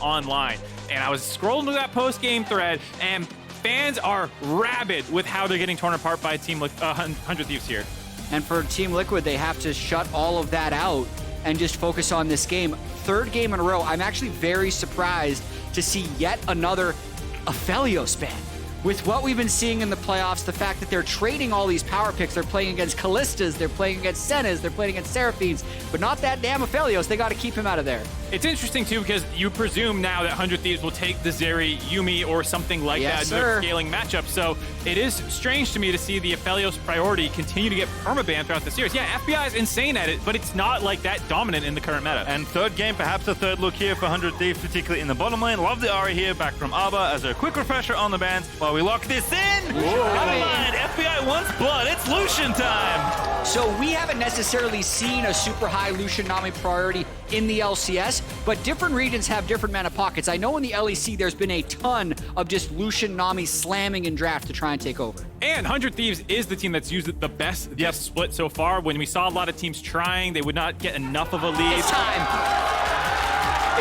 online. And I was scrolling through that post-game thread, and fans are rabid with how they're getting torn apart by Team 100 Thieves here. And for Team Liquid, they have to shut all of that out and just focus on this game. Third game in a row. I'm actually very surprised to see yet another Aphelios ban. With what we've been seeing in the playoffs, the fact that they're trading all these power picks, they're playing against Kallistas, they're playing against Sennas, they're playing against Seraphines, but not that damn Aphelios. They got to keep him out of there. It's interesting, too, because you presume now that 100 Thieves will take the Zeri, Yuumi, or something like that in their scaling matchup. So it is strange to me to see the Aphelios priority continue to get permaban throughout the series. Yeah, FBI is insane at it, but it's not like that dominant in the current meta. And third game, perhaps a third look here for 100 Thieves, particularly in the bottom lane. Love the Ahri here, back from Abba as a quick refresher on the bans while we lock this in. Never mind, FBI wants blood. It's Lucian time. So we haven't necessarily seen a super high Lucian Nami priority in the LCS, but different regions have different mana pockets. I know in the LEC there's been a ton of just Lucian Nami slamming in draft to try and take over. And 100 Thieves is the team that's used it the best this split so far. When we saw a lot of teams trying, they would not get enough of a lead. It's time.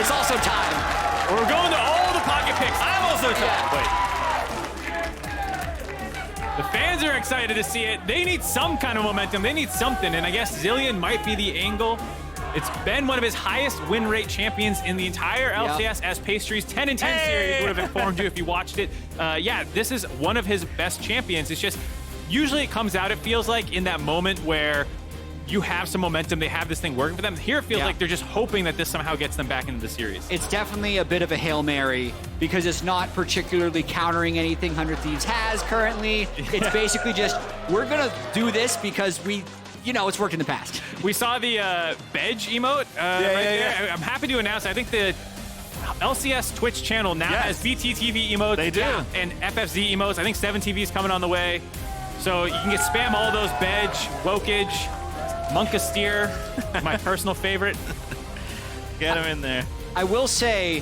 It's also time. We're going to all the pocket picks. I'm also time. Wait. The fans are excited to see it. They need some kind of momentum. They need something, and I guess Zilean might be the angle. It's been one of his highest win rate champions in the entire LCS, as Pastry's 10-10 series would have informed you if you watched it. Yeah, this is one of his best champions. It's just, usually it comes out, it feels like, in that moment where you have some momentum, they have this thing working for them. Here it feels like they're just hoping that this somehow gets them back into the series. It's definitely a bit of a Hail Mary because it's not particularly countering anything 100 Thieves has currently. It's basically just, we're gonna do this because we, you know, it's worked in the past. We saw the Abbeddage emote there. I'm happy to announce, I think the LCS Twitch channel now has BTTV emotes. They do. And FFZ emotes. I think 7TV is coming on the way. So you can get spam all those Bedge, Wokage, Monkasteer, my personal favorite. Get him in there. I will say,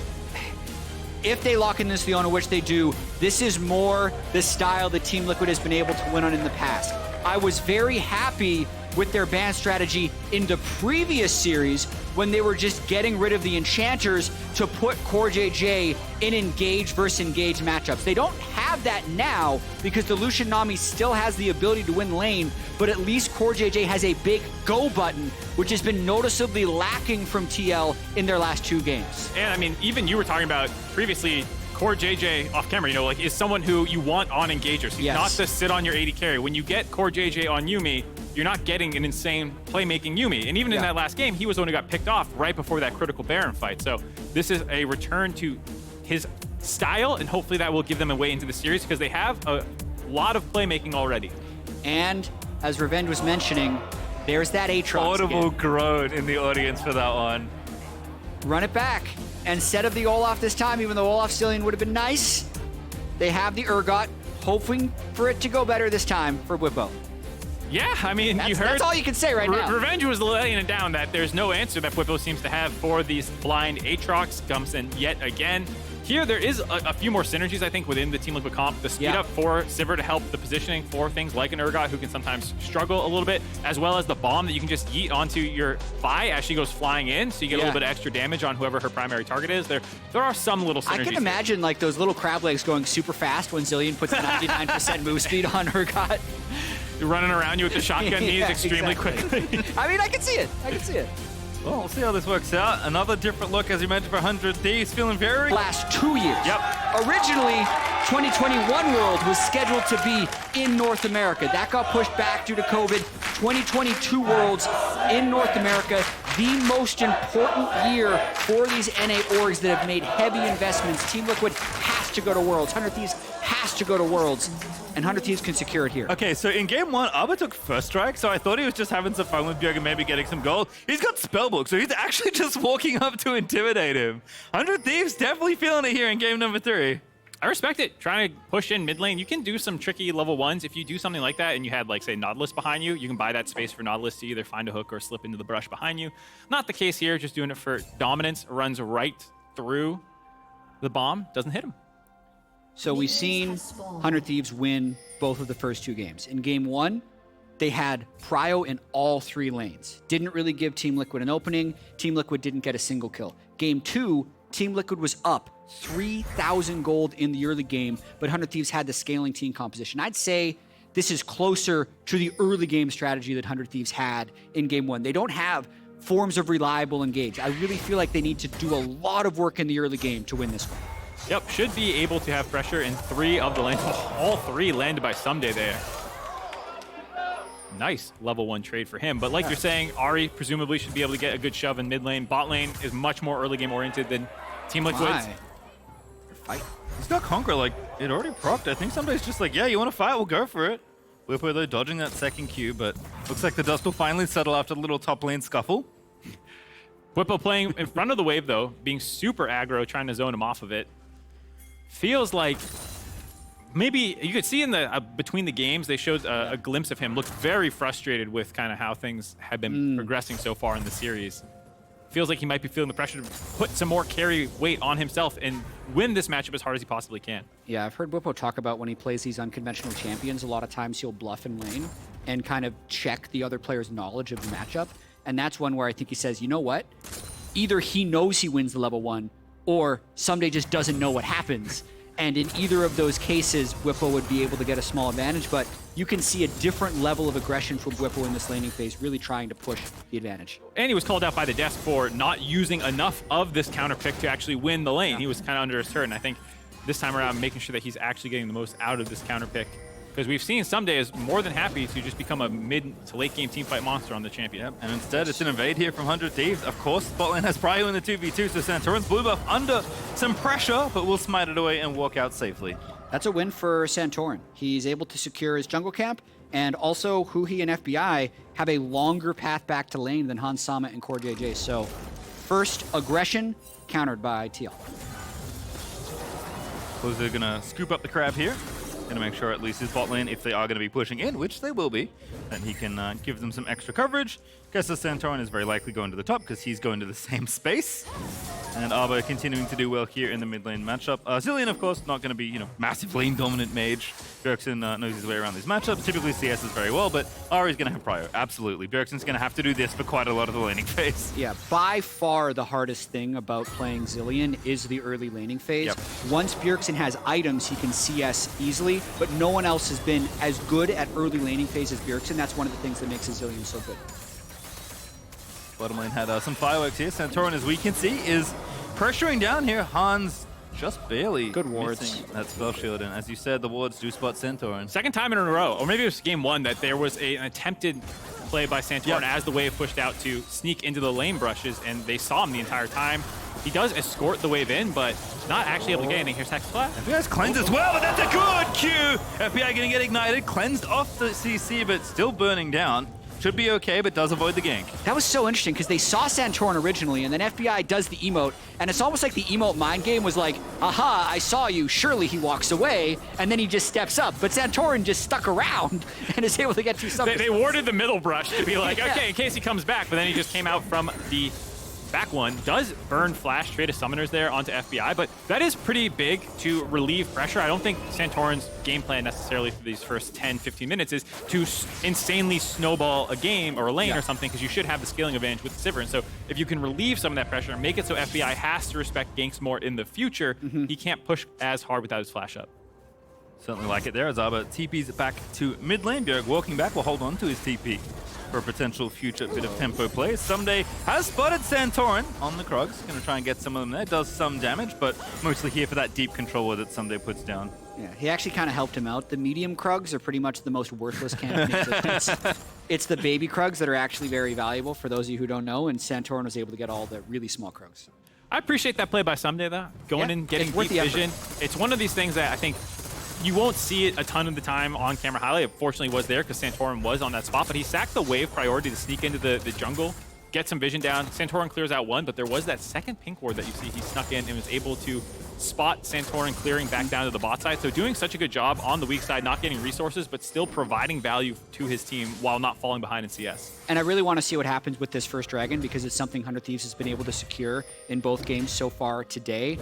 if they lock in this Leona, which they do, this is more the style that Team Liquid has been able to win on in the past. I was very happy with their ban strategy in the previous series when they were just getting rid of the enchanters to put CoreJJ in engage versus engage matchups. They don't have that now because the Lucian Nami still has the ability to win lane, but at least CoreJJ has a big go button, which has been noticeably lacking from TL in their last 2 games. And I mean, even you were talking about previously, CoreJJ off camera, you know, like, is someone who you want on engagers. So not to sit on your AD carry. When you get CoreJJ on Yuumi, you're not getting an insane playmaking Yuumi. And even in that last game, he was the one who got picked off right before that critical Baron fight. So this is a return to his style, and hopefully that will give them a way into the series because they have a lot of playmaking already. And as Revenge was mentioning, there's that Aatrox Audible groan in the audience for that one. Run it back. Instead of the Olaf this time, even though Olaf Zilean would have been nice, they have the Urgot, hoping for it to go better this time for Bwipo. Yeah, I mean, you heard... That's all you can say right now. Revenge was laying it down that there's no answer that Bwipo seems to have for these blind Aatrox. Comes in yet again. Here, there is a few more synergies, I think, within the Team Liquid comp. The speed up for Sivir to help the positioning for things like an Urgot, who can sometimes struggle a little bit, as well as the bomb that you can just yeet onto your Vi as she goes flying in, so you get a little bit of extra damage on whoever her primary target is. There are some little synergies. I can imagine like those little crab legs going super fast when Zilean puts 99% move speed on Urgot. You're running around you with the shotgun knees extremely quickly. I mean, I can see it. I can see it. Well, we'll see how this works out. Another different look, as you mentioned, for 100 Thieves. Feeling very... Last 2 years. Yep. Originally, 2021 World was scheduled to be in North America. That got pushed back due to COVID. 2022 Worlds in North America. The most important year for these NA orgs that have made heavy investments. Team Liquid has to go to Worlds. 100 Thieves has to go to Worlds. And 100 Thieves can secure it here. Okay, so in game 1, Abba took first strike, so I thought he was just having some fun with Bjergsen, maybe getting some gold. He's got Spellbook, so he's actually just walking up to intimidate him. 100 Thieves definitely feeling it here in game number 3. I respect it. Trying to push in mid lane. You can do some tricky level 1s. If you do something like that and you had, like, say, Nautilus behind you, you can buy that space for Nautilus to either find a hook or slip into the brush behind you. Not the case here, just doing it for dominance. Runs right through the bomb, doesn't hit him. So we've seen 100 Thieves win both of the first 2 games. In game 1, they had prio in all 3 lanes. Didn't really give Team Liquid an opening. Team Liquid didn't get a single kill. Game 2, Team Liquid was up 3,000 gold in the early game, but 100 Thieves had the scaling team composition. I'd say this is closer to the early game strategy that 100 Thieves had in game 1. They don't have forms of reliable engage. I really feel like they need to do a lot of work in the early game to win this one. Yep, should be able to have pressure in 3 of the lanes. All 3 landed by Ssumday there. Nice level 1 trade for him. But like you're saying, Ahri presumably should be able to get a good shove in mid lane. Bot lane is much more early game oriented than Team Liquid's. Fight. He's got Conquer, like, it already procced. I think Ssumday's just like, yeah, you want to fight? We'll go for it. Bwipo, though, dodging that second Q, but looks like the dust will finally settle after the little top lane scuffle. Bwipo playing in front of the wave, though, being super aggro, trying to zone him off of it. Feels like maybe you could see in the between the games, they showed a glimpse of him. Looked very frustrated with kind of how things have been progressing so far in the series. Feels like he might be feeling the pressure to put some more carry weight on himself and win this matchup as hard as he possibly can. Yeah, I've heard Bwipo talk about when he plays these unconventional champions, a lot of times he'll bluff in lane and kind of check the other player's knowledge of the matchup. And that's one where I think he says, you know what? Either he knows he wins the level 1, or Ssumday just doesn't know what happens. And in either of those cases, Bwipo would be able to get a small advantage, but you can see a different level of aggression from Bwipo in this laning phase, really trying to push the advantage. And he was called out by the desk for not using enough of this counter pick to actually win the lane. He was kind of under his turn. I think this time around, making sure that he's actually getting the most out of this counter pick. Because we've seen Ssumday is more than happy to just become a mid to late game teamfight monster on the champion. Yep, and instead it's an invade here from 100 Thieves. Of course, botlane has Prio in the 2v2, so Santorin's blue buff under some pressure, but will smite it away and walk out safely. That's a win for Santorin. He's able to secure his jungle camp, and also Huhi and FBI have a longer path back to lane than Hans Sama and CoreJJ. So first aggression countered by TL. They're gonna scoop up the crab here. Gonna make sure at least his bot lane, if they are gonna be pushing in, which they will be, then he can give them some extra coverage. Guess the Santorin is very likely going to the top because he's going to the same space. And Abba continuing to do well here in the mid lane matchup. Zilean, of course, not going to be, massive lane dominant mage. Bjergsen knows his way around these matchups. Typically CS is very well, but Ahri's going to have Prio. Absolutely. Bjergsen's going to have to do this for quite a lot of the laning phase. Yeah, by far the hardest thing about playing Zilean is the early laning phase. Yep. Once Bjergsen has items, he can CS easily, but no one else has been as good at early laning phase as Bjergsen. That's one of the things that makes Zilean so good. Bottom lane had some fireworks here. Santorin, as we can see, is pressuring down here. Hans just barely good wards. Missing that spell shield, and as you said, the wards do spot Santorin. Second time in a row, or maybe it was game 1, that there was an attempted play by Santorin as the wave pushed out to sneak into the lane brushes, and they saw him the entire time. He does escort the wave in, but not actually able to get anything. Here's Hex Flash. FBI's cleansed as well, but that's a good Q! FBI gonna get ignited, cleansed off the CC, but still burning down. Should be okay, but does avoid the gank. That was so interesting because they saw Santorin originally, and then FBI does the emote, and it's almost like the emote mind game was like, aha, I saw you, surely he walks away, and then he just steps up. But Santorin just stuck around and is able to get through something. They warded the middle brush to be like, okay, in case he comes back, but then he just came out from the back one. Does burn flash trade of summoners there onto FBI, but that is pretty big to relieve pressure. I don't think Santorin's game plan necessarily for these first 10-15 minutes is to insanely snowball a game or a lane or something, because you should have the scaling advantage with the Sivir. And so if you can relieve some of that pressure and make it so FBI has to respect ganks more in the future, he can't push as hard without his flash up. Certainly like it there as Abba TP's back to mid lane. Bjerg walking back will hold on to his TP for a potential future bit of tempo play. Ssumday has spotted Santorin on the Krogs. Going to try and get some of them there. Does some damage, but mostly here for that deep controller that Ssumday puts down. Yeah, he actually kind of helped him out. The medium Krugs are pretty much the most worthless camp in existence. It's the baby Krugs that are actually very valuable for those of you who don't know, and Santorin was able to get all the really small Krugs. I appreciate that play by Ssumday, though. Going in, getting deep vision. It's one of these things that I think you won't see it a ton of the time on camera highlight. It fortunately was there because Santorin was on that spot, but he sacked the wave priority to sneak into the jungle, get some vision down. Santorin clears out one, but there was that second pink ward that you see he snuck in and was able to spot Santorin clearing back down to the bot side. So doing such a good job on the weak side, not getting resources, but still providing value to his team while not falling behind in CS. And I really want to see what happens with this first dragon, because it's something 100 Thieves has been able to secure in both games so far today.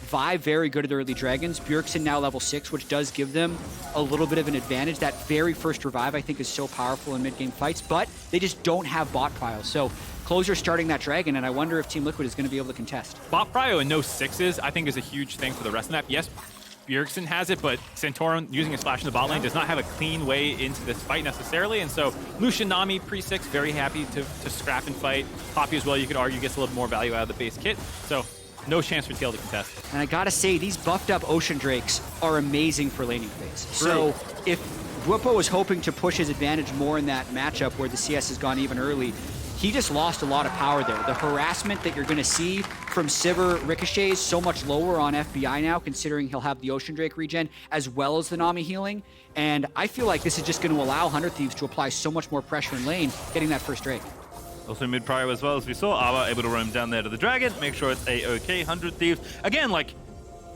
Vi very good at the early dragons. Bjergsen now level 6, which does give them a little bit of an advantage. That very first revive I think is so powerful in mid-game fights, but they just don't have bot piles. So Closer starting that dragon, and I wonder if Team Liquid is going to be able to contest. Bot prio and no sixes, I think, is a huge thing for the rest of the map. Yes, Bjergsen has it, but Santorin using his flash in the bot lane does not have a clean way into this fight necessarily, and so Lucian, Nami, pre-6, very happy to scrap and fight. Poppy as well, you could argue, gets a little more value out of the base kit, so no chance for TL to contest. And I gotta say, these buffed up Ocean Drakes are amazing for laning phase. So if Bwipo was hoping to push his advantage more in that matchup where the CS has gone even early, he just lost a lot of power there. The harassment that you're going to see from Sivir Ricochet is so much lower on FBI now, considering he'll have the Ocean Drake regen as well as the Nami healing. And I feel like this is just going to allow 100 Thieves to apply so much more pressure in lane, getting that first Drake. Also mid prio as well, as we saw. Arba able to roam down there to the dragon, make sure it's a-okay. 100 Thieves. Again, like,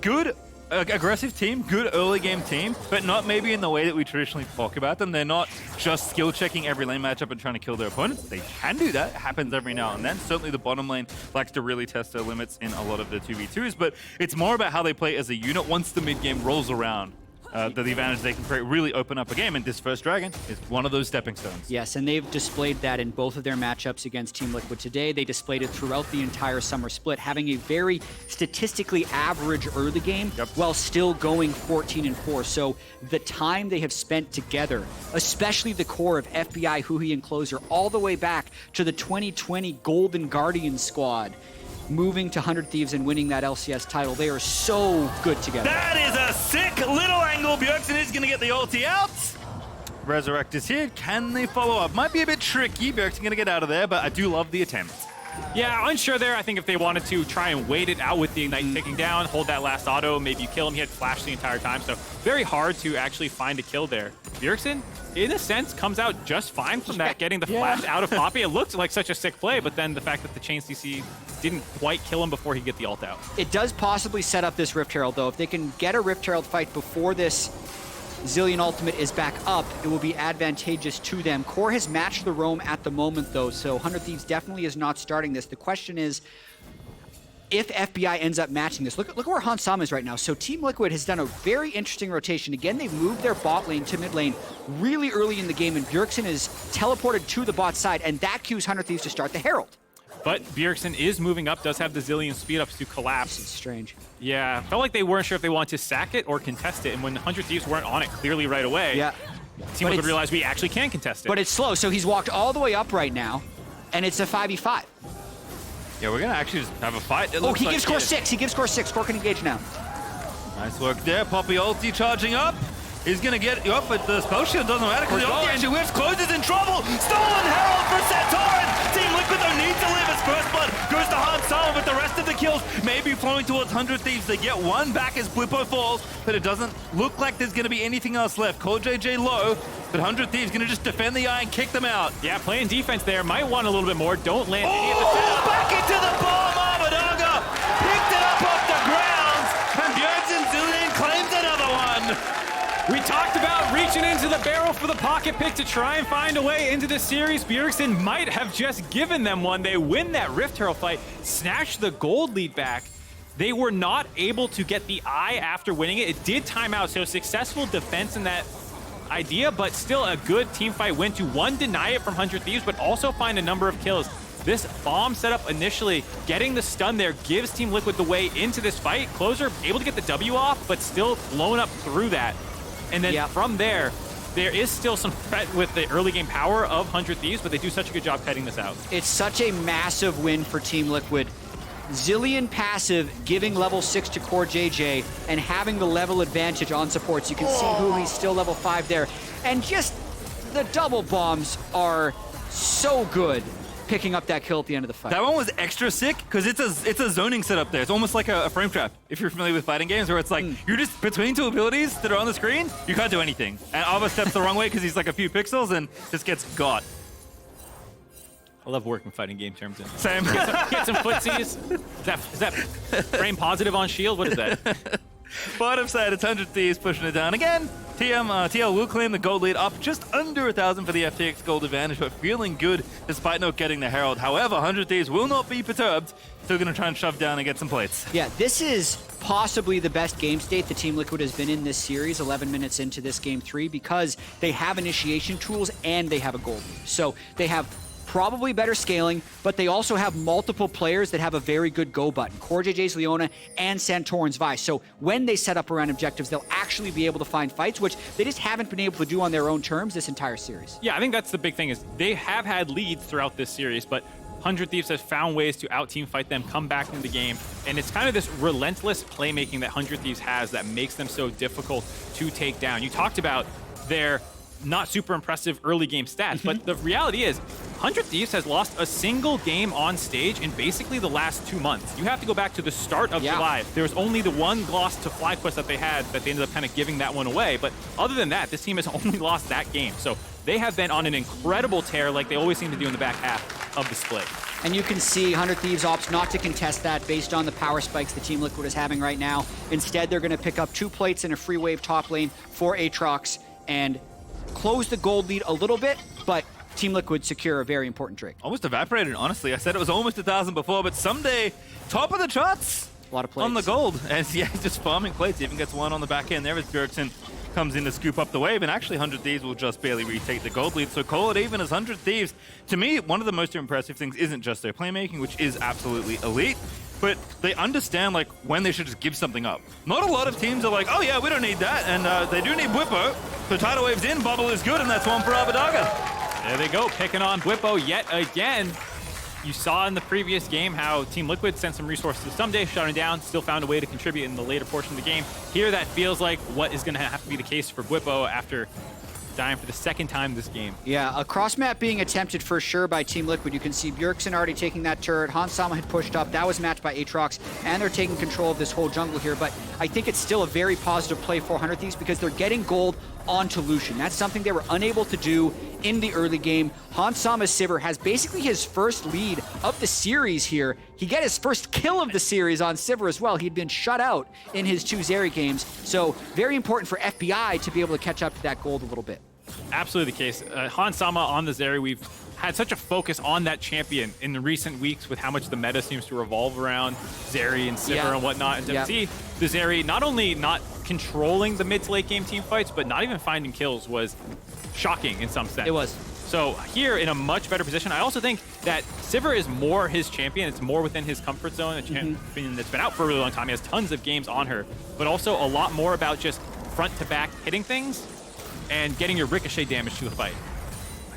good aggressive team, good early game team, but not maybe in the way that we traditionally talk about them. They're not just skill checking every lane matchup and trying to kill their opponents. They can do that. It happens every now and then. Certainly the bottom lane likes to really test their limits in a lot of the 2v2s, but it's more about how they play as a unit once the mid game rolls around. The advantage they can create really open up a game, and this first dragon is one of those stepping stones. Yes, and they've displayed that in both of their matchups against Team Liquid today. They displayed it throughout the entire summer split, having a very statistically average early game while still going 14-4. So the time they have spent together, especially the core of FBI, Huhi, and Closer, all the way back to the 2020 Golden Guardian squad, moving to 100 Thieves and winning that LCS title. They are so good together. That is a sick little angle. Bjergsen is going to get the ulti out. Resurrect is here. Can they follow up? Might be a bit tricky. Bjergsen going to get out of there, but I do love the attempt. Yeah, unsure there. I think if they wanted to try and wait it out with the Ignite ticking down, hold that last auto, maybe you kill him. He had flash the entire time, so very hard to actually find a kill there. Bjergsen, in a sense, comes out just fine from that, getting the flash out of Poppy. It looked like such a sick play, but then the fact that the chain CC didn't quite kill him before he get the ult out. It does possibly set up this Rift Herald, though. If they can get a Rift Herald fight before this Zilean ultimate is back up, it will be advantageous to them. Core has matched the roam at the moment, though, so 100 Thieves definitely is not starting this. The question is, if FBI ends up matching this, look where Hansam is right now. So Team Liquid has done a very interesting rotation. Again, they've moved their bot lane to mid lane really early in the game, and Bjergsen is teleported to the bot side, and that cues 100 Thieves to start the Herald. But Bjergsen is moving up, does have the Zilean speed ups to collapse. This is strange. Yeah, felt like they weren't sure if they wanted to sack it or contest it, and when 100 Thieves weren't on it clearly right away, Team Liquid realized we actually can contest it. But it's slow, so he's walked all the way up right now, and it's a 5v5. Yeah, we're going to actually just have a fight. Oh, he gives Core 6. He gives Core 6. Core can engage now. Nice work there. Poppy ulti charging up. He's going to get up, but the spell shield doesn't matter because the ulti actually whiffs. Closes in trouble. Stolen Herald for Santorin. Team Liquid don't need to live. His first blood goes to Hansam, but the rest of the kills may be flowing towards 100 Thieves. They get one back as Bwipo falls, but it doesn't look like there's going to be anything else left. CoreJJ low, but 100 Thieves going to just defend the eye and kick them out. Yeah, playing defense there. Might want a little bit more. Don't land any of the setup. Back into the bomb. Abbeddage picked it up off the ground, and Bjergsen Zilean claims another one. We talked about reaching into the barrel for the pocket pick to try and find a way into this series. Bjergsen might have just given them one. They win that Rift Herald fight, snatch the gold lead back. They were not able to get the eye after winning it. It did time out, so successful defense in that idea, but still a good team fight win to, one, deny it from 100 Thieves, but also find a number of kills. This bomb setup initially, getting the stun there, gives Team Liquid the way into this fight. Closer able to get the W off, but still blown up through that. And then from there is still some threat with the early game power of 100 Thieves, but they do such a good job cutting this out. It's such a massive win for Team Liquid. Zilean passive giving level 6 to CoreJJ and having the level advantage on supports. You can see Huhi's still level 5 there. And just the double bombs are so good picking up that kill at the end of the fight. That one was extra sick because it's a zoning setup there. It's almost like a frame trap if you're familiar with fighting games, where it's like you're just between two abilities that are on the screen, you can't do anything. And Abba steps the wrong way because he's like a few pixels and just gets got. I love working fighting game terms. Same. Get some footsies. Is that frame positive on shield? What is that? Bottom side, it's 100 Thieves pushing it down again. TL will claim the gold lead up just under 1,000 for the FTX gold advantage, but feeling good despite not getting the Herald. However, 100 Thieves will not be perturbed. Still going to try and shove down and get some plates. Yeah, this is possibly the best game state the Team Liquid has been in this series, 11 minutes into this game 3, because they have initiation tools and they have a gold lead. So they have probably better scaling, but they also have multiple players that have a very good go button. CoreJJ's Leona and Santorin's Vi. So when they set up around objectives, they'll actually be able to find fights, which they just haven't been able to do on their own terms this entire series. Yeah, I think that's the big thing is they have had leads throughout this series, but 100 Thieves has found ways to out-team fight them, come back into the game, and it's kind of this relentless playmaking that 100 Thieves has that makes them so difficult to take down. You talked about their not super impressive early game stats, but the reality is 100 Thieves has lost a single game on stage in basically the last 2 months. You have to go back to the start of July. There was only the one loss to FlyQuest that they had that they ended up kind of giving that one away, but other than that, this team has only lost that game. So they have been on an incredible tear like they always seem to do in the back half of the split. And you can see 100 Thieves opts not to contest that based on the power spikes the Team Liquid is having right now. Instead, they're going to pick up 2 plates in a free wave top lane for Aatrox and close the gold lead a little bit, but Team Liquid secure a very important Drake. Almost evaporated, honestly. I said it was almost 1,000 before, but Ssumday, top of the charts. A lot of plates. On the gold. And yeah, he's just farming plates. He even gets one on the back end there as Bjergsen comes in to scoop up the wave. And actually, 100 Thieves will just barely retake the gold lead. So call it even as 100 Thieves. To me, one of the most impressive things isn't just their playmaking, which is absolutely elite, but they understand like when they should just give something up. Not a lot of teams are like, oh yeah, we don't need that. And they do need Bwipo. So tidal wave's in, bubble is good, and that's one for Abbeddage. There they go, picking on Bwipo yet again. You saw in the previous game how Team Liquid sent some resources to Ssumday, shutting down, still found a way to contribute in the later portion of the game. Here, that feels like what is going to have to be the case for Bwipo after dying for the second time this game. Yeah, a cross map being attempted for sure by Team Liquid. You can see Bjergsen already taking that turret. Hansama had pushed up. That was matched by Aatrox, and they're taking control of this whole jungle here. But I think it's still a very positive play for 100 Thieves because they're getting gold onto Lucian. That's something they were unable to do in the early game. Hansama's Sivir has basically his first lead of the series here. He got his first kill of the series on Sivir as well. He'd been shut out in his 2 Zeri games. So very important for FBI to be able to catch up to that gold a little bit. Absolutely the case. Hansama on the Zeri, we've had such a focus on that champion in the recent weeks with how much the meta seems to revolve around Zeri and Sivir and whatnot. And to see the Zeri not only not controlling the mid to late game team fights, but not even finding kills was shocking in some sense. It was. So here in a much better position. I also think that Sivir is more his champion. It's more within his comfort zone. A champion that's been out for a really long time. He has tons of games on her, but also a lot more about just front to back hitting things and getting your ricochet damage to the fight.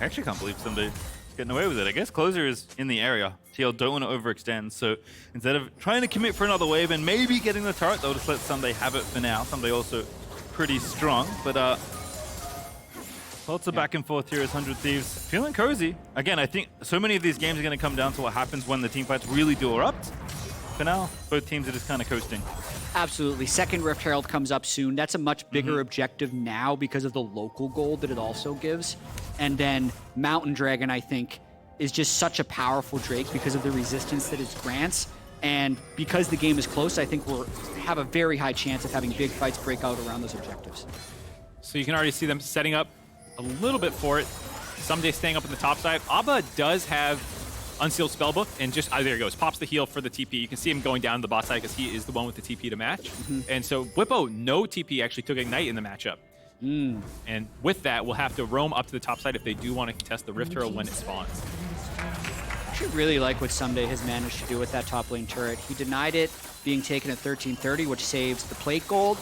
I actually can't believe Ssumday is getting away with it. I guess Closer is in the area. TL don't want to overextend, so instead of trying to commit for another wave and maybe getting the turret, they'll just let Ssumday have it for now. Ssumday also pretty strong, but lots of back and forth here as 100 Thieves. Feeling cozy. Again, I think so many of these games are going to come down to what happens when the team fights really do erupt. For now, both teams are just kind of coasting. Absolutely. Second Rift Herald comes up soon. That's a much bigger objective now because of the local gold that it also gives. And then Mountain Dragon, I think, is just such a powerful Drake because of the resistance that it grants. And because the game is close, I think we'll have a very high chance of having big fights break out around those objectives. So you can already see them setting up a little bit for it. Ssumday staying up in the top side. Abba does have Unsealed Spellbook, and just, there he goes, pops the heal for the TP. You can see him going down to the bot side because he is the one with the TP to match. And so Bwipo, no TP, actually took Ignite in the matchup. And with that, we'll have to roam up to the top side if they do want to contest the Rift Herald when it spawns. I actually really like what Ssumday has managed to do with that top lane turret. He denied it being taken at 1330, which saves the plate gold,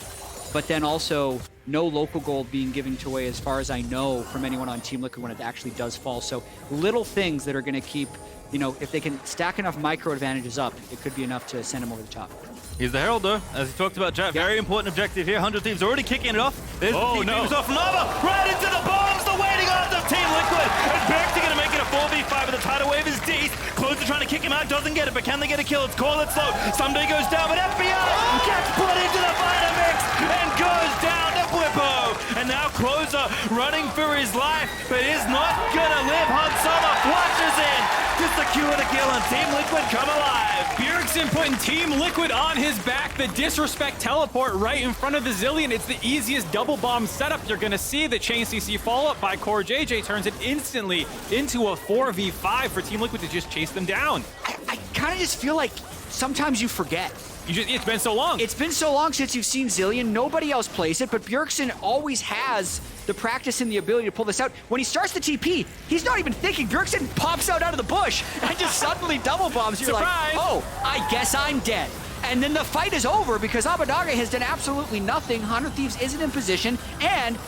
but then also no local gold being given away, as far as I know, from anyone on Team Liquid when it actually does fall. So little things that are going to keep, you know, if they can stack enough micro advantages up, it could be enough to send him over the top. He's the Herald, though, as he talked about Jatt. Very important objective here. 100 Thieves already kicking it off. There's the TP off Nava, right into the bombs, the waiting odds of Team Liquid. And Bjergsen going to make it a 4v5, but the tidal wave is decent. Closer trying to kick him out, doesn't get it, but can they get a kill? It's call it slow. Ssumday goes down, but FBI gets put into the fighter mix and goes down to Bwipo. And now Closer running for his life, but is not going to live. Hansama flushes in to secure the kill, and Team Liquid come alive. Bjergsen putting Team Liquid on his back. The disrespect teleport right in front of the Zilean. It's the easiest double bomb setup you're going to see. The chain CC follow-up by CoreJJ turns it instantly into a 4v5 for Team Liquid to just chase them down. I kind of just feel like sometimes you forget. It's been so long. It's been so long since you've seen Zilean. Nobody else plays it, but Bjergsen always has the practice and the ability to pull this out. When he starts the TP, he's not even thinking. Bjergsen pops out of the bush and just suddenly double bombs. You're Surprise. like, oh, I guess I'm dead. And then the fight is over because Abbeddage has done absolutely nothing. 100 Thieves isn't in position, and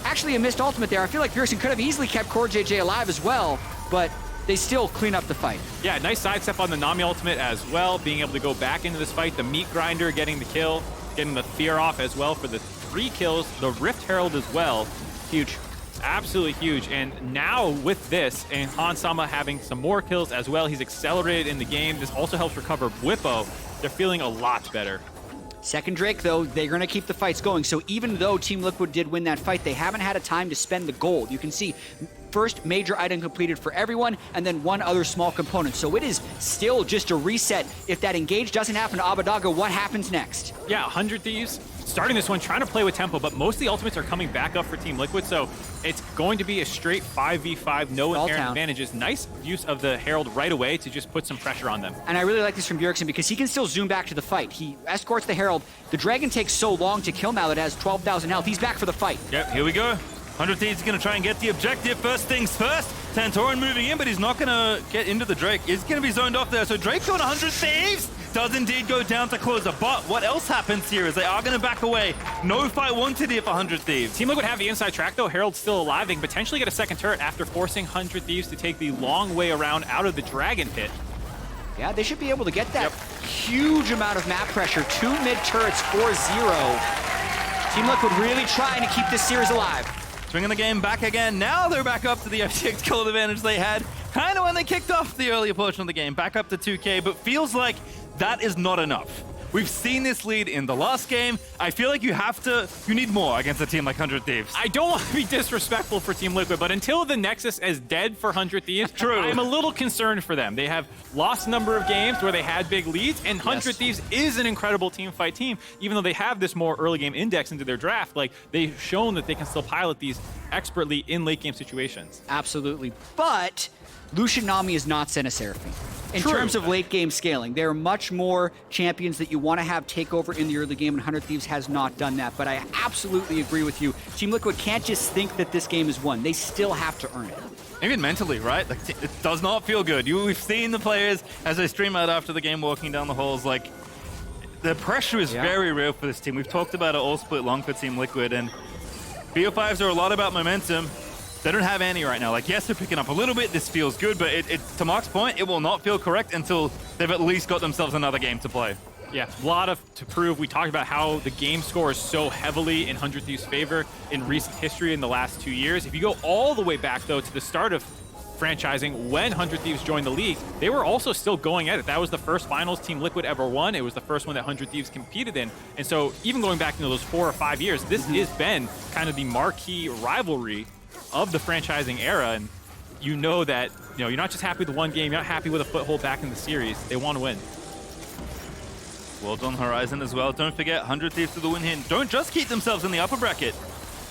actually a missed ultimate there. I feel like Bjergsen could have easily kept CoreJJ alive as well, but they still clean up the fight. Yeah, nice sidestep on the Nami ultimate as well, being able to go back into this fight. The meat grinder getting the kill, getting the fear off as well for the 3 kills. The Rift Herald as well. Huge. Absolutely huge. And now with this, and Hansama having some more kills as well, he's accelerated in the game. This also helps recover Bwipo. They're feeling a lot better. Second Drake, though, they're going to keep the fights going. So even though Team Liquid did win that fight, they haven't had a time to spend the gold. You can see first major item completed for everyone, and then one other small component. So it is still just a reset. If that engage doesn't happen to Abbeddage, what happens next? Yeah, 100 Thieves starting this one, trying to play with tempo, but most of the ultimates are coming back up for Team Liquid, so it's going to be a straight 5v5, no inherent advantages. Nice use of the Herald right away to just put some pressure on them. And I really like this from Bjergsen because he can still zoom back to the fight. He escorts the Herald. The Dragon takes so long to kill now. It has 12,000 health. He's back for the fight. Yep, here we go. 100 Thieves is going to try and get the objective. First things first. Santorin moving in, but he's not going to get into the Drake. He's going to be zoned off there. So Drake on 100 Thieves does indeed go down to close a bot. What else happens here is they are going to back away. No fight wanted here for 100 Thieves. Team Liquid have the inside track, though. Herald's still alive. They can potentially get a second turret after forcing 100 Thieves to take the long way around out of the Dragon Pit. Yeah, they should be able to get that huge amount of map pressure. 2 mid turrets, 4-0. Team Liquid really trying to keep this series alive. Swinging the game back again. Now they're back up to the FTX gold advantage they had kind of when they kicked off the earlier portion of the game. Back up to 2K, but feels like that is not enough. We've seen this lead in the last game. I feel like you need more against a team like 100 Thieves. I don't want to be disrespectful for Team Liquid, but until the Nexus is dead for 100 Thieves, True. I'm a little concerned for them. They have lost a number of games where they had big leads, and 100 Thieves is an incredible team fight team. Even though they have this more early game index into their draft, like they've shown that they can still pilot these expertly in late game situations. Absolutely. But Lucian Nami is not Senna Seraphine. In True. terms of late game scaling, there are much more champions that you want to have take over in the early game, and 100 Thieves has not done that. But I absolutely agree with you. Team Liquid can't just think that this game is won. They still have to earn it. Even mentally, right? Like, it does not feel good. We've seen the players as they stream out after the game walking down the halls. Like, the pressure is very real for this team. We've talked about it all split long for Team Liquid, and BO5s are a lot about momentum. They don't have any right now. Like, yes, they're picking up a little bit. This feels good, but to Mark's point, it will not feel correct until they've at least got themselves another game to play. Yeah, a lot to prove. We talked about how the game score is so heavily in 100 Thieves' favor in recent history in the last 2 years. If you go all the way back, though, to the start of franchising, when 100 Thieves joined the league, they were also still going at it. That was the first finals Team Liquid ever won. It was the first one that 100 Thieves competed in. And so even going back into those 4 or 5 years, this has been kind of the marquee rivalry of the franchising era, and you know that you're not just happy with one game, you're not happy with a foothold back in the series. They want to win. Well done, Horizon, as well. Don't forget, 100 Thieves to the win here. Don't just keep themselves in the upper bracket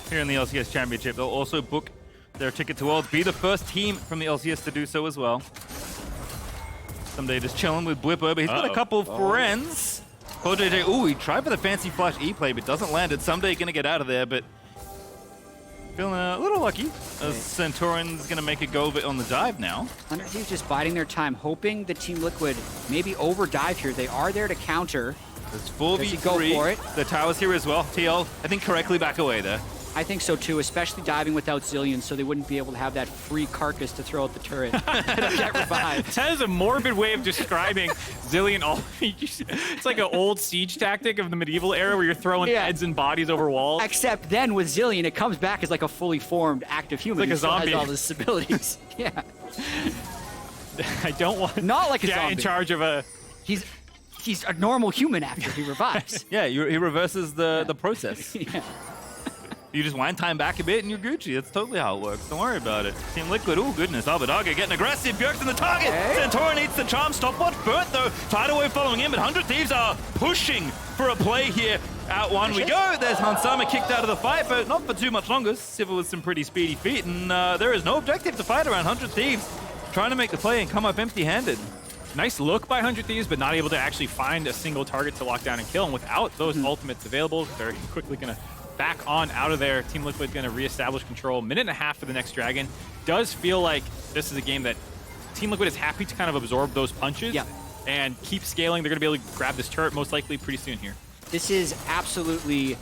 here in the LCS Championship. They'll also book their ticket to Worlds, be the first team from the LCS to do so as well. Ssumday just chilling with Bwipo, but he's got a couple friends. CoreJJ, ooh, he tried for the fancy flash E-play, but doesn't land it. Ssumday gonna get out of there, but feeling a little lucky as Santorin's going to make a go of it on the dive now. 100 Thieves just biding their time, hoping the Team Liquid maybe over-dive here. They are there to counter. It's 4v3. Go for it. The tower's here as well. TL, I think, correctly back away there. I think so too, especially diving without Zilean, so they wouldn't be able to have that free carcass to throw at the turret. Get revived. That is a morbid way of describing Zilean. It's like an old siege tactic of the medieval era where you're throwing heads and bodies over walls. Except then with Zilean, it comes back as like a fully formed active human. Like a zombie. He still has all his abilities. Yeah. I don't want not like a Jatt zombie. in charge of a. He's a normal human after he revives. Yeah, he reverses the process. Yeah. You just wind time back a bit and you're Gucci. That's totally how it works. Don't worry about it. Team Liquid, oh goodness, Abbeddage getting aggressive. Bjergsen the target. Santorin eats the charm. Stopwatch burnt though. Tidal Wave following in, but 100 Thieves are pushing for a play here. Out one we go. There's Hansama kicked out of the fight, but not for too much longer. Sivir with some pretty speedy feet, and there is no objective to fight around. 100 Thieves trying to make the play and come up empty-handed. Nice look by 100 Thieves, but not able to actually find a single target to lock down and kill. And without those ultimates available, they're quickly going to back on out of there. Team Liquid going to reestablish control. Minute and a half for the next Dragon. Does feel like this is a game that Team Liquid is happy to kind of absorb those punches and keep scaling. They're going to be able to grab this turret most likely pretty soon here. This is absolutely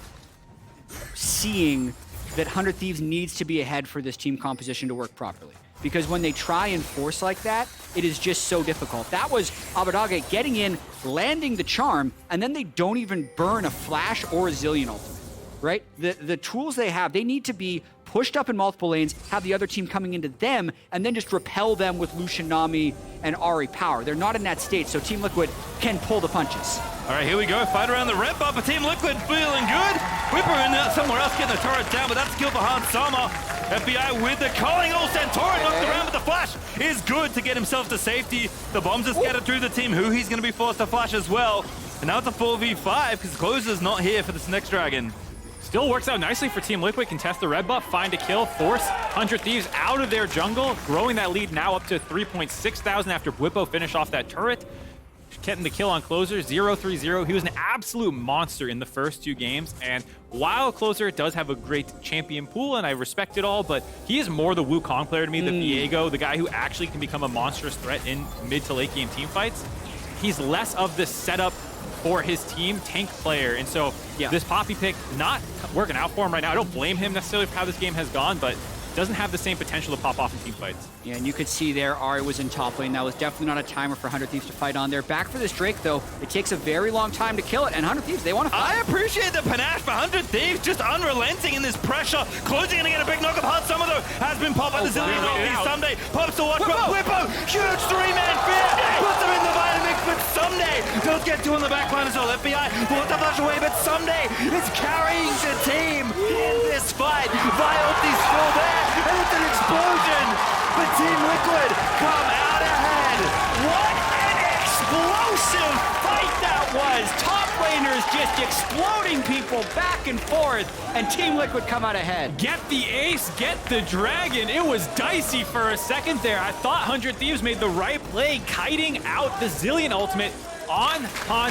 seeing that 100 Thieves needs to be ahead for this team composition to work properly. Because when they try and force like that, it is just so difficult. That was Abbeddage getting in, landing the charm, and then they don't even burn a flash or a Zilean ultimate, right? The tools they have, they need to be pushed up in multiple lanes, have the other team coming into them, and then just repel them with Lucian, Nami, and Ahri power. They're not in that state, so Team Liquid can pull the punches. All right, here we go. Fight around the red buff. Team Liquid feeling good. Bwipo in there somewhere else getting the turret down, but that's a kill for Sama. FBI with the calling. Oh, Santorin knocked around, but the flash is good to get himself to safety. The bombs are scattered through the team. Huhi's going to be forced to flash as well. And now it's a 4v5 because Closer's not here for this next Dragon. Still works out nicely for Team Liquid. Contest the red buff, find a kill, force 100 Thieves out of their jungle, growing that lead now up to 3,600 after Bwipo finish off that turret. Getting the kill on Closer, 0-3-0. He was an absolute monster in the first two games, and while Closer does have a great champion pool, and I respect it all, but he is more the Wukong player to me, the Viego, the guy who actually can become a monstrous threat in mid to late game team fights. He's less of the setup for his team tank player, and so this Poppy pick not working out for him right now. I don't blame him necessarily for how this game has gone, but doesn't have the same potential to pop off in team fights. Yeah, and you could see there, Ahri was in top lane. That was definitely not a timer for 100 Thieves to fight on there. Back for this Drake, though. It takes a very long time to kill it, and 100 Thieves, they want to fight. I appreciate the panache for 100 Thieves, just unrelenting in this pressure. Closing going to get a big knock of heart. Some of them has been popped by the Zilean. Ssumday pops to watch. Bwipo, huge three-man fear. Puts them in the Vitamix, but Ssumday does get two on the back line as well. FBI wants to flash away, but Ssumday is carrying the team in this fight. Violti's still there. And it's an explosion, but Team Liquid come out ahead. What an explosive fight that was! Top laners just exploding people back and forth, and Team Liquid come out ahead. Get the ace, get the dragon. It was dicey for a second there. I thought 100 Thieves made the right play, kiting out the Zilean ultimate on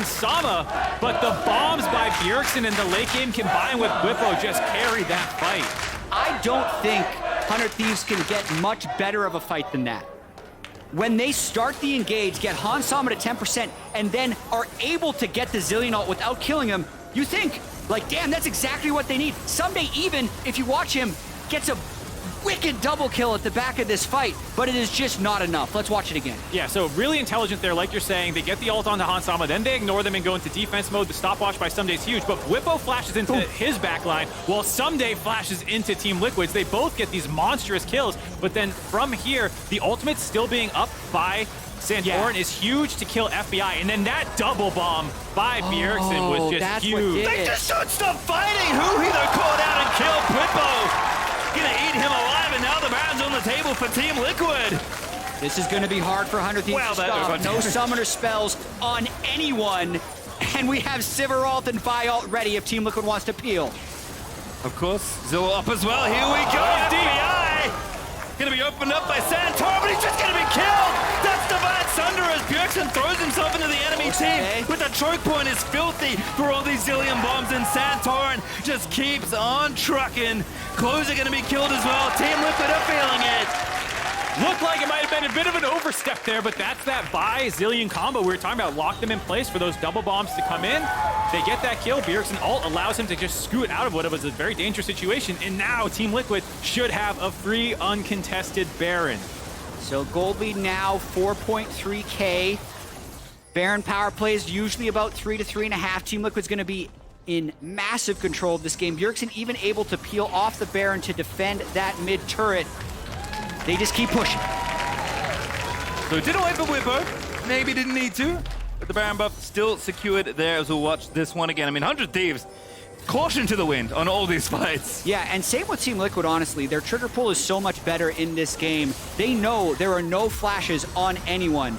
Sama, but the bombs by Bjergsen in the late game combined with Bwipo just carried that fight. I don't think 100 Thieves can get much better of a fight than that. When they start the engage, get Sama to 10%, and then are able to get the Zilean ult without killing him, you think, like, damn, that's exactly what they need. Ssumday, even if you watch him, gets a wicked double kill at the back of this fight, but it is just not enough. Let's watch it again. Yeah, so really intelligent there, like you're saying. They get the ult onto Sama, then they ignore them and go into defense mode. The stopwatch by Ssumday is huge, but Bwipo flashes into his backline while Ssumday flashes into Team Liquid's. They both get these monstrous kills, but then from here, the ultimate still being up by Santorin is huge to kill FBI, and then that double bomb by Bjergsen was just huge. They just should stop fighting! Huhi, they called out and killed Bwipo! Gonna eat him alive, and now the Baron's on the table for Team Liquid. This is gonna be hard for 100 Thieves to stop. No summoner spells on anyone, and we have Sivir ult and Vi ult ready if Team Liquid wants to peel. Of course, Zilla up as well. Here we go. FBI gonna be opened up by Santorin, but he's just gonna be killed. That's Divine Sunder as Bjergsen throws himself into the enemy team. But the choke point is filthy for all these Zilean bombs, and Santorin just keeps on trucking. Closer gonna be killed as well. Team Liquid are feeling it. Looked like it might have been a bit of an overstep there, but that's that Vi Zilean combo we were talking about. Lock them in place for those double bombs to come in. They get that kill. Bjergsen ult allows him to just scoot out of what was a very dangerous situation. And now Team Liquid should have a free, uncontested Baron. So gold lead now 4.3K. Baron power plays usually about 3 to 3.5. Team Liquid's going to be in massive control of this game. Bjergsen even able to peel off the Baron to defend that mid turret. They just keep pushing. So didn't wait for Bwipo. Maybe didn't need to. But the Baron buff still secured there as we'll watch this one again. I mean, 100 Thieves, caution to the wind on all these fights. Yeah, and same with Team Liquid, honestly. Their trigger pull is so much better in this game. They know there are no flashes on anyone.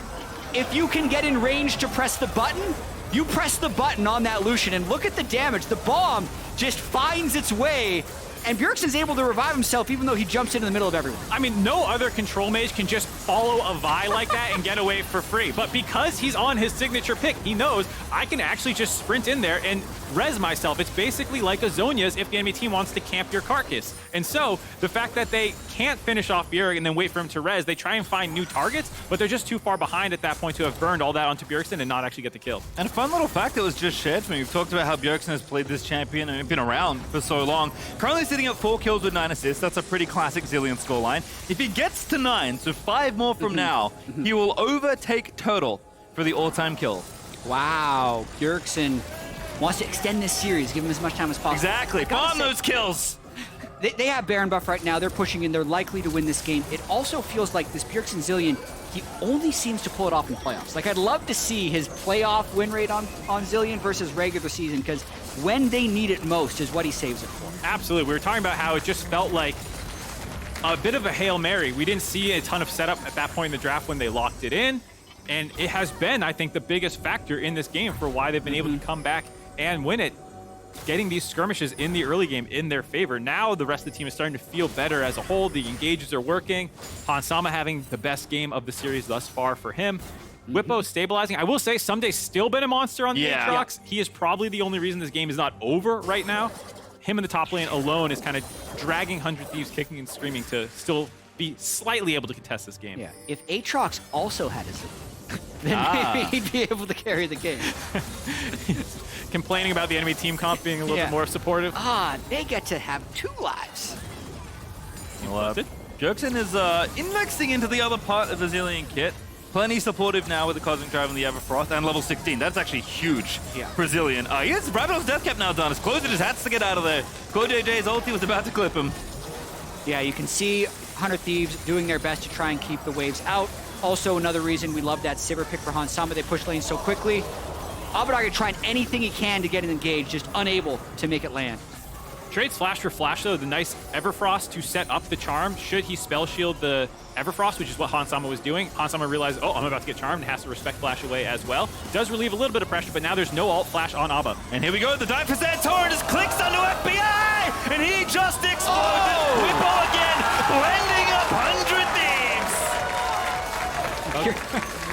If you can get in range to press the button, you press the button on that Lucian, and look at the damage. The bomb just finds its way And Bjergsen's able to revive himself even though he jumps into the middle of everyone. I mean, no other control mage can just follow a Vi like that and get away for free. But because he's on his signature pick, he knows I can actually just sprint in there and res myself. It's basically like a Zhonya's if the enemy team wants to camp your carcass. And so the fact that they can't finish off Bjerg and then wait for him to res, they try and find new targets, but they're just too far behind at that point to have burned all that onto Bjergsen and not actually get the kill. And a fun little fact that was just shared to me. We've talked about how Bjergsen has played this champion and been around for so long. Currently sitting at 4 kills with 9 assists. That's a pretty classic Zilean scoreline. If he gets to 9, so 5 more from now, he will overtake Turtle for the all-time kill. Wow, Bjergsen wants to extend this series, give him as much time as possible. Exactly, farm those kills! They have Baron buff right now. They're pushing in. They're likely to win this game. It also feels like this Bjergsen Zilean, he only seems to pull it off in playoffs. Like, I'd love to see his playoff win rate on Zilean versus regular season, because when they need it most is what he saves it for. Absolutely. We were talking about how it just felt like a bit of a Hail Mary. We didn't see a ton of setup at that point in the draft when they locked it in. And it has been, I think, the biggest factor in this game for why they've been able to come back and win it. Getting these skirmishes in the early game in their favor. Now the rest of the team is starting to feel better as a whole. The engages are working. Hansama having the best game of the series thus far for him. Bwipo stabilizing. I will say, Ssumday's still been a monster on the Aatrox. He is probably the only reason this game is not over right now. Him in the top lane alone is kind of dragging 100 Thieves kicking and screaming to still be slightly able to contest this game. Yeah, if Aatrox also had his then maybe he'd be able to carry the game. Complaining about the enemy team comp being a little bit more supportive. They get to have 2 lives. Well, Bjergsen is indexing into the other part of the Zilean kit. Plenty supportive now with the Cosmic Drive and the Everfrost, and level 16. That's actually huge for Zilean. He has Rapid's Death Cap now done. His closer just has to get out of there. CoreJJ's ulti was about to clip him. Yeah, you can see 100 Thieves doing their best to try and keep the waves out. Also, another reason we love that Sivir pick for Hansama. They push lane so quickly. Abbeddage trying anything he can to get it engaged, just unable to make it land. Trades flash for flash, though. The nice Everfrost to set up the charm. Should he spell shield the Everfrost, which is what Hansama was doing. Hansama realized, oh, I'm about to get charmed, and has to respect flash away as well. Does relieve a little bit of pressure, but now there's no alt flash on Abba. And here we go, the dive for Santorin just clicks onto FBI, and he just explodes. Bwipo again, blending up 100 Thieves.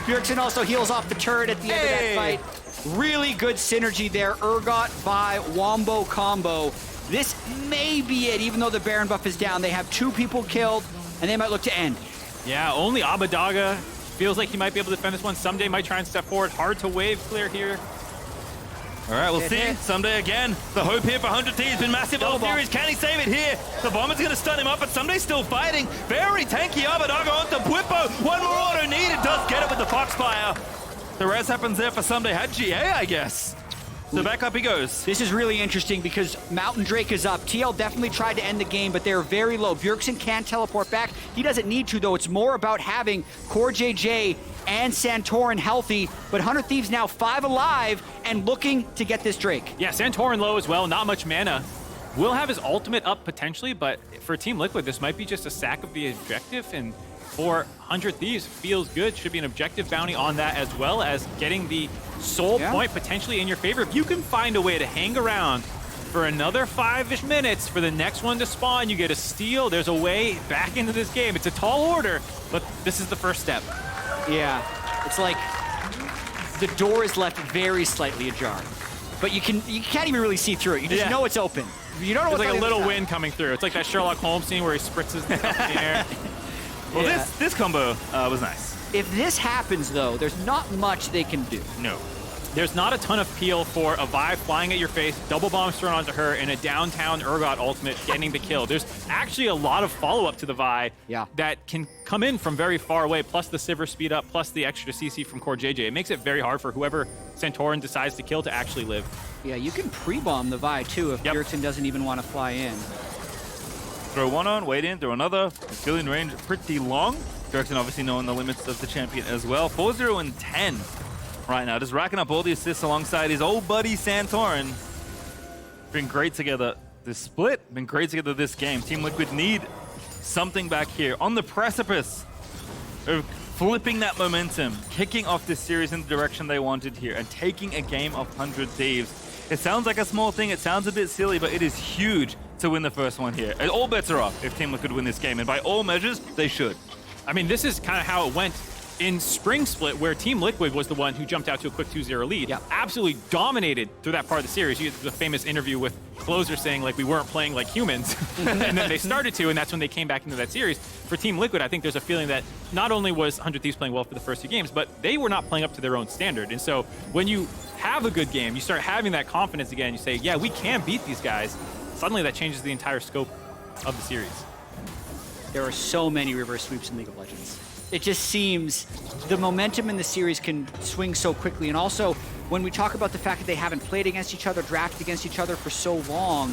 Bjergsen also heals off the turret at the end of that fight. Really good synergy there. Urgot by Wombo combo. This may be it, even though the Baron buff is down. They have 2 people killed, and they might look to end. Yeah, only Abbeddage feels like he might be able to defend this one. Ssumday might try and step forward. Hard to wave clear here. All right, we'll see. Ssumday again. The hope here for 100 T has been massive all series. Can he save it here? The bomber's going to stun him up, but Ssumday's still fighting. Very tanky Abbeddage onto Bwipo. One more auto needed. Does get it with the Foxfire. The res happens there for Ssumday. Had GA, I guess. So back up he goes. This is really interesting because Mountain Drake is up. TL definitely tried to end the game, but they're very low. Bjergsen can teleport back. He doesn't need to, though. It's more about having CoreJJ and Santorin healthy, but 100 Thieves now 5 alive and looking to get this Drake. Yeah, Santorin low as well. Not much mana. Will have his ultimate up potentially, but for Team Liquid, this might be just a sack of the objective, and for 100 Thieves, feels good. Should be an objective bounty on that, as well as getting the soul point potentially in your favor. If you can find a way to hang around for another 5-ish minutes for the next one to spawn, you get a steal. There's a way back into this game. It's a tall order, but this is the first step. Yeah, it's like the door is left very slightly ajar, but you can't even really see through it. You just know it's open. You don't know There's like a little wind coming through. It's like that Sherlock Holmes scene where he spritzes up in the air. Well, this combo was nice. If this happens, though, there's not much they can do. No. There's not a ton of peel for a Vi flying at your face, double bombs thrown onto her, and a downtown Urgot ultimate getting the kill. There's actually a lot of follow-up to the Vi that can come in from very far away, plus the Sivir speed up, plus the extra CC from CoreJJ. It makes it very hard for whoever Santorin decides to kill to actually live. Yeah, you can pre-bomb the Vi, too, if Bjergsen doesn't even want to fly in. Throw one on, wait in, throw another. Killing range pretty long. Bjergsen obviously knowing the limits of the champion as well. 4-0 and 10 right now. Just racking up all the assists alongside his old buddy Santorin. Been great together this split. Been great together this game. Team Liquid need something back here. On the precipice of flipping that momentum, kicking off this series in the direction they wanted here, and taking a game of 100 Thieves. It sounds like a small thing. It sounds a bit silly, but it is huge to win the first one here. All bets are off if Team Liquid win this game, and by all measures, they should. I mean, this is kind of how it went in Spring Split, where Team Liquid was the one who jumped out to a quick 2-0 lead. Yep. Absolutely dominated through that part of the series. You had the famous interview with Closer saying, like, we weren't playing like humans. And then they started to, and that's when they came back into that series. For Team Liquid, I think there's a feeling that not only was 100 Thieves playing well for the first few games, but they were not playing up to their own standard. And so when you have a good game, you start having that confidence again, you say, yeah, we can beat these guys. Suddenly that changes the entire scope of the series. There are so many reverse sweeps in League of Legends. It just seems the momentum in the series can swing so quickly. And also, when we talk about the fact that they haven't played against each other, drafted against each other for so long,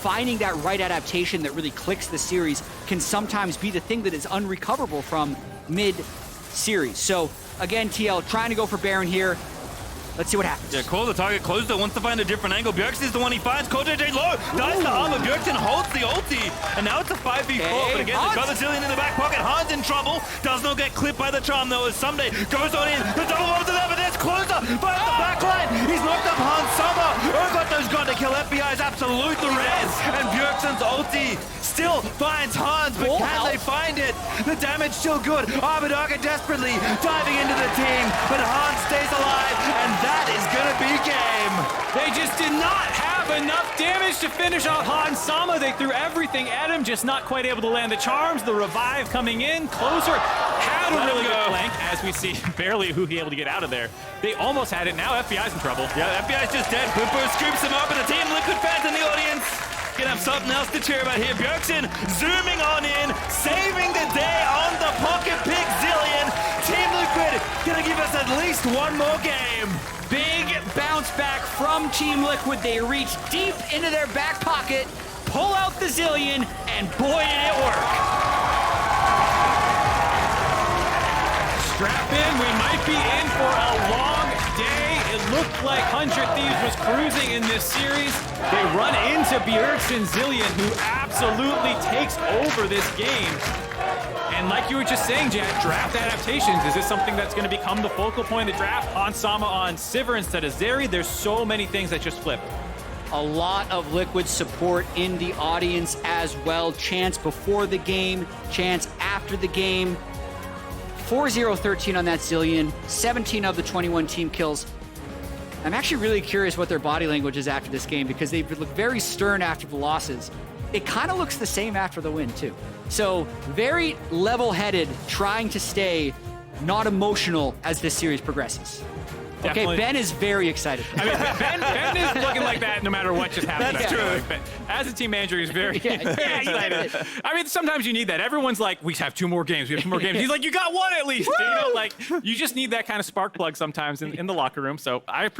finding that right adaptation that really clicks the series can sometimes be the thing that is unrecoverable from mid-series. So, again, TL trying to go for Baron here. Let's see what happens. Yeah, call the target, closed it, wants to find a different angle. Bjergsen is the one he finds. CoreJJ low, dies to armor. Bjergsen holds the ulti, and now it's a 5v4. But again, they've got the Zilean in the back pocket. Han's in trouble. Does not get clipped by the charm, though, as Ssumday goes on in. The double bomb to there, but there's Closer. Finds the backline. He's knocked up Han's summer. Urgot's got to kill. FBI's absolute the res. And Bjergsen's ulti still finds Hans, but can they find it? The damage still good. Abbeddage desperately diving into the team, but Hans stays alive, and that is gonna be game. They just did not have enough damage to finish off Han Sama. They threw everything at him, just not quite able to land the charms. The revive coming in. Closer had a really good flank, as we see barely Huhi able to get out of there. They almost had it. Now FBI's in trouble. Yeah, FBI's just dead. Bwipo scoops him up, and the Team Liquid fans in the audience gonna have something else to cheer about here. Bjergsen zooming on in, saving the day on the pocket pick Zilean. Team Liquid gonna give us at least one more game. Big bounce back from Team Liquid. They reach deep into their back pocket, pull out the Zilean, and boy, did it work. Strap in, we might be in for a long day. It looked like 100 Thieves was cruising in this series. They run into Bjergsen Zilean, who absolutely takes over this game. And like you were just saying, Jatt, draft adaptations. Is this something that's going to become the focal point of the draft? Han Sama on Sivir instead of Zeri? There's so many things that just flip. A lot of Liquid support in the audience as well. Chance before the game, chance after the game. 4-0-13 on that Zilean, 17 of the 21 team kills. I'm actually really curious what their body language is after this game, because they look very stern after the losses. It kind of looks the same after the win, too. So, very level-headed, trying to stay not emotional as this series progresses. Definitely. Okay, Ben is very excited. I mean, Ben is looking like that no matter what just happened. That's true. But as a team manager, he's very, very Yeah. excited. I mean, sometimes you need that. Everyone's like, we have 2 more games. We have 2 more games. He's like, you got 1 at least. You know, like, you just need that kind of spark plug sometimes in the locker room. So I appreciate